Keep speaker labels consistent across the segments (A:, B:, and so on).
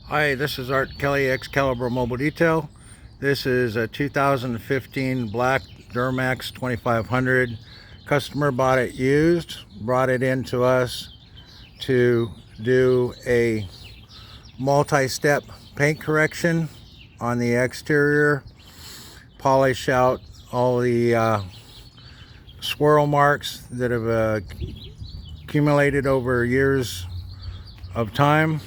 A: Hi, this is Art Kelly, Excalibur Mobile Detail. This is a 2015 black Duramax 2500. Customer bought it used, brought it in to us to do a multi-step paint correction on the exterior, polish out all the swirl marks that have accumulated over years of time.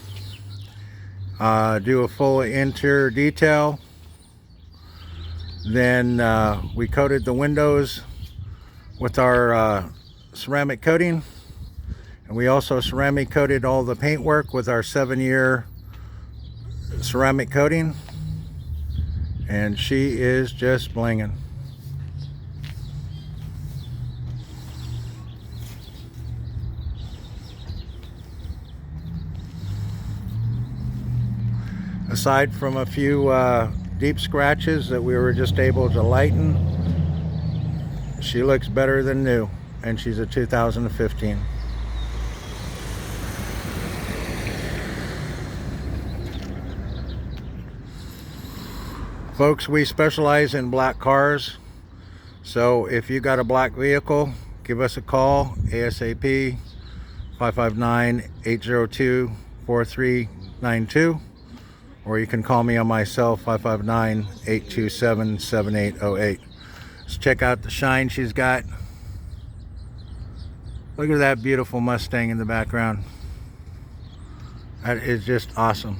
A: Do a full interior detail. Then we coated the windows with our ceramic coating, and we also ceramic coated all the paintwork with our 7-year ceramic coating, and she is just blinging. Aside from a few deep scratches that we were just able to lighten, she looks better than new, and she's a 2015. Folks, we specialize in black cars, so if you got a black vehicle, give us a call ASAP, 559-802-4392. Or you can call me on my cell, 559-827-7808. Let's check out the shine she's got. Look at that beautiful Mustang in the background. That is just awesome.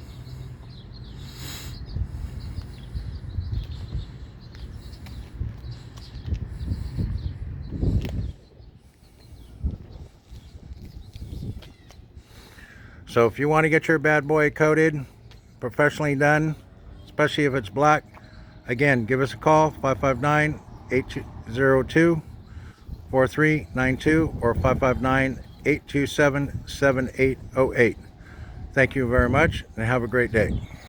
A: So if you want to get your bad boy coated, professionally done, especially if it's black, again, give us a call, 559-802-4392 or 559-827-7808. Thank you very much and have a great day.